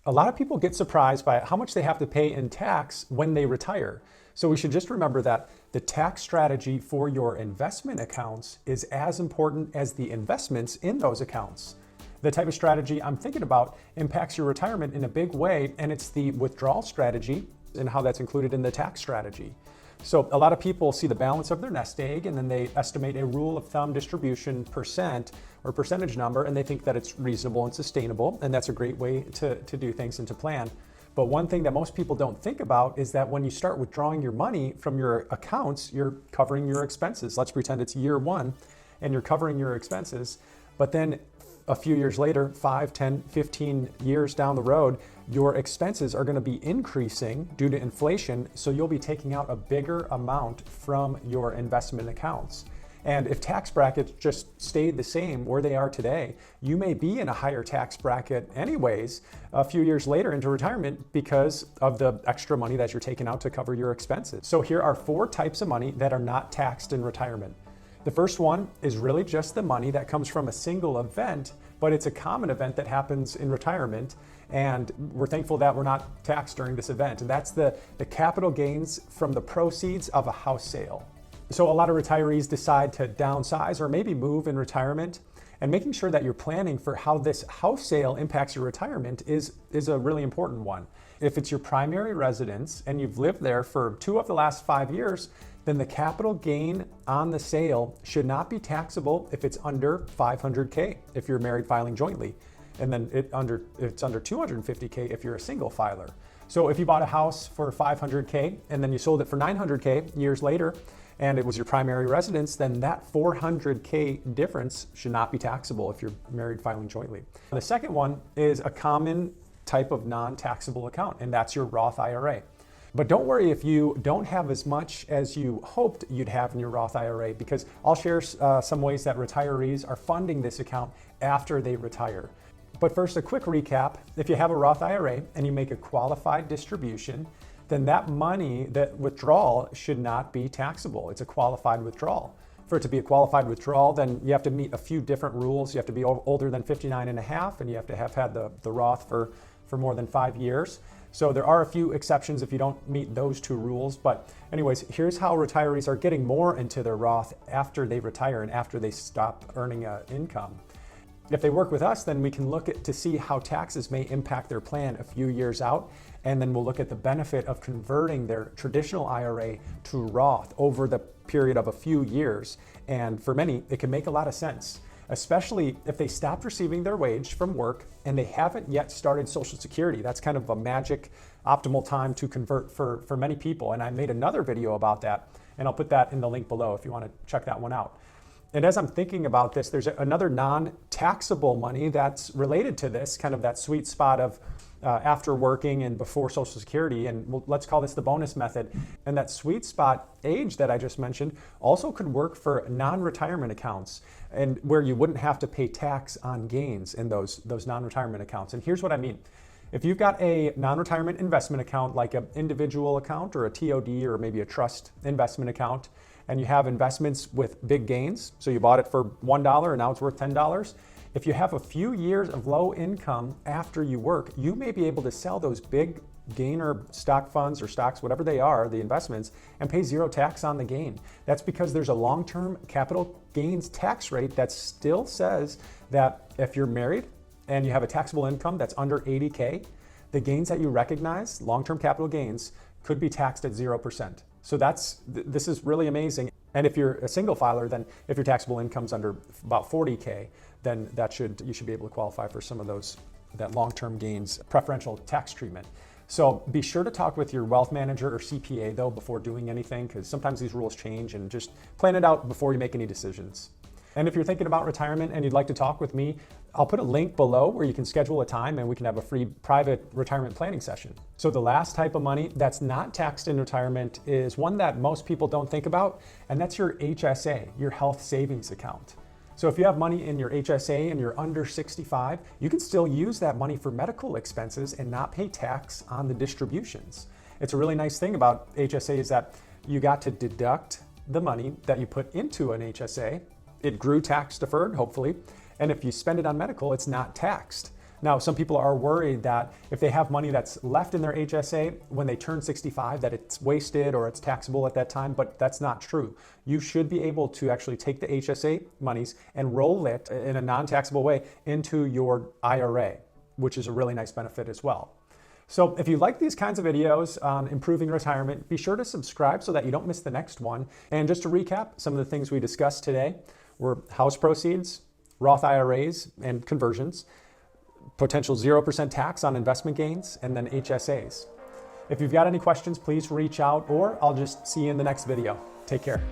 A lot of people get surprised by how much they have to pay in tax when they retire. So we should just remember that the tax strategy for your investment accounts is as important as the investments in those accounts. The type of strategy I'm thinking about impacts your retirement in a big way, and it's the withdrawal strategy and how that's included in the tax strategy. So a lot of people see the balance of their nest egg and then they estimate a rule of thumb distribution percent or percentage number, and they think that it's reasonable and sustainable, and that's a great way to do things and to plan. But one thing that most people don't think about is that when you start withdrawing your money from your accounts, you're covering your expenses. Let's pretend it's year one and you're covering your expenses, but then a few years later, 5, 10, 15 years down the road, your expenses are going to be increasing due to inflation, so you'll be taking out a bigger amount from your investment accounts. And if tax brackets just stayed the same where they are today, you may be in a higher tax bracket anyways a few years later into retirement because of the extra money that you're taking out to cover your expenses. So here are 4 types of money that are not taxed in retirement. The first one is really just the money that comes from a single event, but it's a common event that happens in retirement, and we're thankful that we're not taxed during this event. And that's the capital gains from the proceeds of a house sale. So a lot of retirees decide to downsize or maybe move in retirement, and making sure that you're planning for how this house sale impacts your retirement is a really important one. If it's your primary residence and you've lived there for 2 of the last 5 years, then the capital gain on the sale should not be taxable if it's under $500K if you're married filing jointly, and then it's under $250K if you're a single filer. So if you bought a house for $500K and then you sold it for $900K years later, and it was your primary residence, then that $400K difference should not be taxable if you're married filing jointly. The second one is a common type of non-taxable account, and that's your Roth IRA. But don't worry if you don't have as much as you hoped you'd have in your Roth IRA, because I'll share some ways that retirees are funding this account after they retire. But first, a quick recap. If you have a Roth IRA and you make a qualified distribution, then that money, that withdrawal, should not be taxable. It's a qualified withdrawal. For it to be a qualified withdrawal, then you have to meet a few different rules. You have to be older than 59 and a half, and you have to have had the Roth for more than 5 years. So there are a few exceptions if you don't meet those 2 rules. But anyways, here's how retirees are getting more into their Roth after they retire and after they stop earning income. If they work with us, then we can look to see how taxes may impact their plan a few years out. And then we'll look at the benefit of converting their traditional IRA to Roth over the period of a few years. And for many, it can make a lot of sense, especially if they stopped receiving their wage from work and they haven't yet started Social Security. That's kind of a magic optimal time to convert for many people. And I made another video about that, and I'll put that in the link below if you want to check that one out. And as I'm thinking about this, there's another non-taxable money that's related to this, kind of that sweet spot of after working and before Social Security, and let's call this the bonus method. And that sweet spot age that I just mentioned also could work for non-retirement accounts, and where you wouldn't have to pay tax on gains in those non-retirement accounts. And here's what I mean. If you've got a non-retirement investment account, like an individual account or a TOD or maybe a trust investment account, and you have investments with big gains, so you bought it for $1 and now it's worth $10, if you have a few years of low income after you work, you may be able to sell those big gainer stock funds or stocks, whatever they are, the investments, and pay 0 tax on the gain. That's because there's a long-term capital gains tax rate that still says that if you're married and you have a taxable income that's under 80K, the gains that you recognize, long-term capital gains, could be taxed at 0%. So this is really amazing. And if you're a single filer, then if your taxable income's under about 40K, then you should be able to qualify for some of that long-term gains preferential tax treatment. So be sure to talk with your wealth manager or CPA though before doing anything, because sometimes these rules change, and just plan it out before you make any decisions. And if you're thinking about retirement and you'd like to talk with me, I'll put a link below where you can schedule a time and we can have a free private retirement planning session. So the last type of money that's not taxed in retirement is one that most people don't think about, and that's your HSA, your health savings account. So if you have money in your HSA and you're under 65, you can still use that money for medical expenses and not pay tax on the distributions. It's a really nice thing about HSA is that you got to deduct the money that you put into an HSA. It grew tax deferred, hopefully. And if you spend it on medical, it's not taxed. Now, some people are worried that if they have money that's left in their HSA when they turn 65, that it's wasted or it's taxable at that time, but that's not true. You should be able to actually take the HSA monies and roll it in a non-taxable way into your IRA, which is a really nice benefit as well. So if you like these kinds of videos on improving retirement, be sure to subscribe so that you don't miss the next one. And just to recap, some of the things we discussed today were house proceeds, Roth IRAs and conversions, potential 0% tax on investment gains, and then HSAs. If you've got any questions, please reach out, or I'll just see you in the next video. Take care.